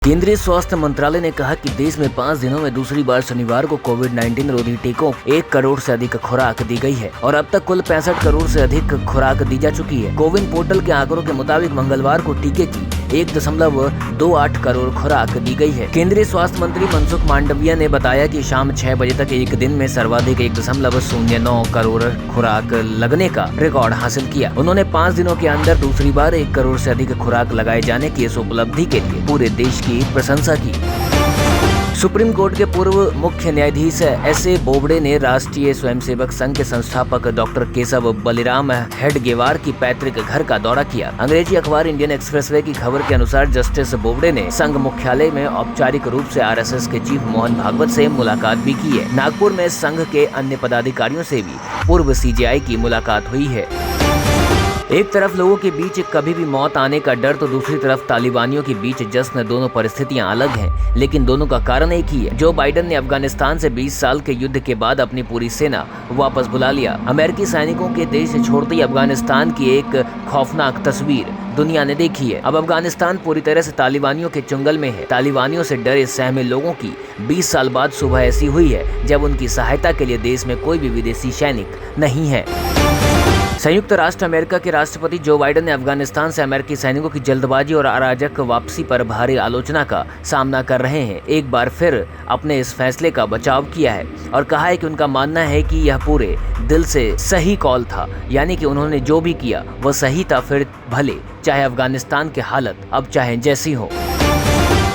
केंद्रीय स्वास्थ्य मंत्रालय ने कहा कि देश में 5 दिनों में दूसरी बार शनिवार को कोविड-19 रोधी टीकों 1 करोड़ से अधिक खुराक दी गई है और अब तक कुल 65 करोड़ से अधिक खुराक दी जा चुकी है। कोविन पोर्टल के आंकड़ों के मुताबिक मंगलवार को टीके की 1.28 करोड़ खुराक दी गई है। केंद्रीय स्वास्थ्य मंत्री मनसुख मांडविया ने बताया कि शाम 6 बजे तक एक दिन में सर्वाधिक 1.09 करोड़ खुराक लगने का रिकॉर्ड हासिल किया। उन्होंने 5 दिनों के अंदर दूसरी बार 1 करोड़ से अधिक खुराक लगाए जाने की इस उपलब्धि के लिए पूरे देश की प्रशंसा की। सुप्रीम कोर्ट के पूर्व मुख्य न्यायाधीश एस.ए. बोबडे ने राष्ट्रीय स्वयंसेवक संघ के संस्थापक डॉक्टर केशव बलिराम हेडगेवार की पैतृक घर का दौरा किया। अंग्रेजी अखबार इंडियन एक्सप्रेसवे की खबर के अनुसार जस्टिस बोबडे ने संघ मुख्यालय में औपचारिक रूप से आरएसएस के चीफ मोहन भागवत से मुलाकात भी की है। नागपुर में संघ के अन्य पदाधिकारियों से भी पूर्व सीजेआई की मुलाकात हुई है। एक तरफ लोगों के बीच कभी भी मौत आने का डर तो दूसरी तरफ तालिबानियों के बीच जश्न। दोनों परिस्थितियां अलग हैं, लेकिन दोनों का कारण एक ही है। जो बाइडेन ने अफगानिस्तान से 20 साल के युद्ध के बाद अपनी पूरी सेना वापस बुला लिया। अमेरिकी सैनिकों के देश छोड़ते ही अफगानिस्तान की एक खौफनाक तस्वीर दुनिया ने देखी है। अब अफगानिस्तान पूरी तरह से तालिबानियों के चंगुल में है। तालिबानियों से डरे सहमे लोगों की 20 साल बाद सुबह ऐसी हुई है जब उनकी सहायता के लिए देश में कोई भी विदेशी सैनिक नहीं है। संयुक्त राष्ट्र अमेरिका के राष्ट्रपति जो बाइडेन ने अफगानिस्तान से अमेरिकी सैनिकों की जल्दबाजी और अराजक वापसी पर भारी आलोचना का सामना कर रहे हैं। एक बार फिर अपने इस फैसले का बचाव किया है और कहा है कि उनका मानना है कि यह पूरे दिल से सही कॉल था, यानी कि उन्होंने जो भी किया वह सही था, फिर भले चाहे अफगानिस्तान की हालत अब चाहे जैसी हो।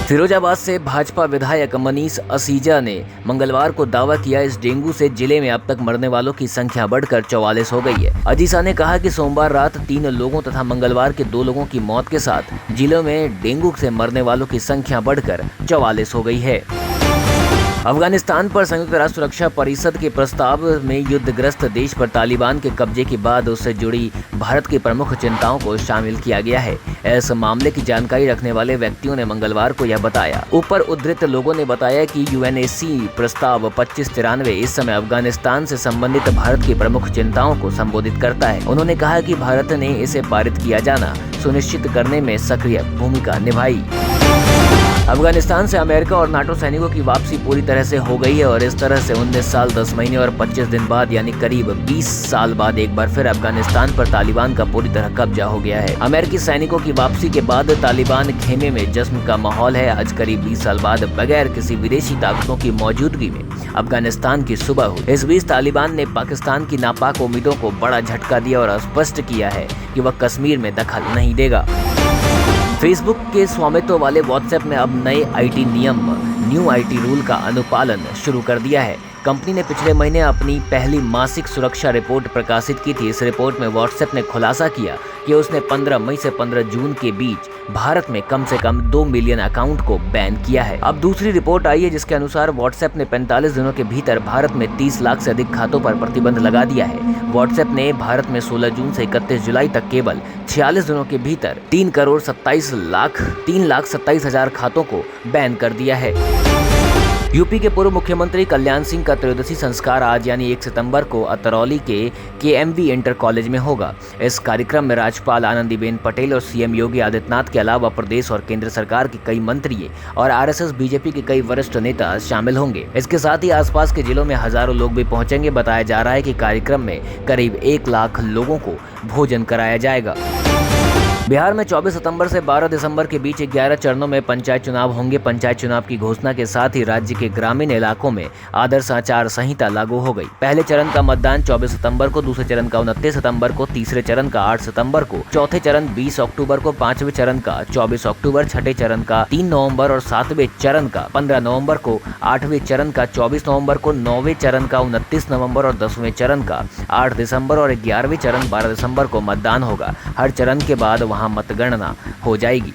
फिरोजाबाद से भाजपा विधायक मनीष असीजा ने मंगलवार को दावा किया इस डेंगू से जिले में अब तक मरने वालों की संख्या बढ़कर 44 हो गई है। अजीजा ने कहा कि सोमवार रात 3 लोगों तथा मंगलवार के 2 लोगों की मौत के साथ जिलों में डेंगू से मरने वालों की संख्या बढ़कर 44 हो गई है। अफगानिस्तान पर संयुक्त राष्ट्र सुरक्षा परिषद के प्रस्ताव में युद्धग्रस्त देश पर तालिबान के कब्जे के बाद उससे जुड़ी भारत की प्रमुख चिंताओं को शामिल किया गया है। इस मामले की जानकारी रखने वाले व्यक्तियों ने मंगलवार को यह बताया। ऊपर उद्धृत लोगों ने बताया कि यूएनएससी प्रस्ताव 2593 इस समय अफगानिस्तान से संबंधित भारत की प्रमुख चिंताओं को संबोधित करता है। उन्होंने कहा कि भारत ने इसे पारित किया जाना सुनिश्चित करने में सक्रिय भूमिका निभाई। अफगानिस्तान से अमेरिका और नाटो सैनिकों की वापसी पूरी तरह से हो गई है और इस तरह से 19 साल 10 महीने और 25 दिन बाद यानी करीब 20 साल बाद एक बार फिर अफगानिस्तान पर तालिबान का पूरी तरह कब्जा हो गया है। अमेरिकी सैनिकों की वापसी के बाद तालिबान खेमे में जश्न का माहौल है। आज करीब 20 साल बाद बगैर किसी विदेशी ताकतों की मौजूदगी में अफगानिस्तान की सुबह हुई। इस बीच तालिबान ने पाकिस्तान की नापाक उम्मीदों को बड़ा झटका दिया और स्पष्ट किया है कि वह कश्मीर में दखल नहीं देगा। फेसबुक के स्वामित्व वाले व्हाट्सएप ने अब नए आईटी नियम न्यू आईटी रूल का अनुपालन शुरू कर दिया है। कंपनी ने पिछले महीने अपनी पहली मासिक सुरक्षा रिपोर्ट प्रकाशित की थी। इस रिपोर्ट में व्हाट्सएप ने खुलासा किया कि उसने 15 मई से 15 जून के बीच भारत में कम से कम 2 मिलियन अकाउंट को बैन किया है। अब दूसरी रिपोर्ट आई है जिसके अनुसार व्हाट्सएप ने 45 दिनों के भीतर भारत में 30 लाख से अधिक खातों पर प्रतिबंध लगा दिया है। व्हाट्सएप ने भारत में 16 जून से 31 जुलाई तक केवल 46 दिनों के भीतर 3,27,000 खातों को बैन कर दिया है। यूपी के पूर्व मुख्यमंत्री कल्याण सिंह का त्रयोदशी संस्कार आज यानी 1 सितंबर को अतरौली के केएमवी इंटर कॉलेज में होगा। इस कार्यक्रम में राज्यपाल आनंदीबेन पटेल और सीएम योगी आदित्यनाथ के अलावा प्रदेश और केंद्र सरकार के कई मंत्री और आरएसएस बीजेपी के कई वरिष्ठ नेता शामिल होंगे। इसके साथ ही आसपास के जिलों में हजारों लोग भी पहुंचेंगे। बताया जा रहा है कि कार्यक्रम में करीब 1 लाख लोगों को भोजन कराया जाएगा। बिहार में 24 सितंबर से 12 दिसंबर के बीच 11 चरणों में पंचायत चुनाव होंगे। पंचायत चुनाव की घोषणा के साथ ही राज्य के ग्रामीण इलाकों में आदर्श आचार संहिता लागू हो गई। पहले चरण का मतदान 24 सितंबर को, दूसरे चरण का 29 सितंबर को, तीसरे चरण का 8 सितंबर को, चौथे चरण 20 अक्टूबर को, पांचवें चरण का 24 अक्टूबर, छठे चरण का 3 नवंबर और सातवें चरण का 15 नवंबर को, आठवें चरण का 24 नवंबर को, नौवें चरण का 29 नवंबर और 10वें चरण का 8 दिसंबर और 11वें चरण 12 दिसंबर को मतदान होगा। हर चरण के बाद वहां मतगणना हो जाएगी।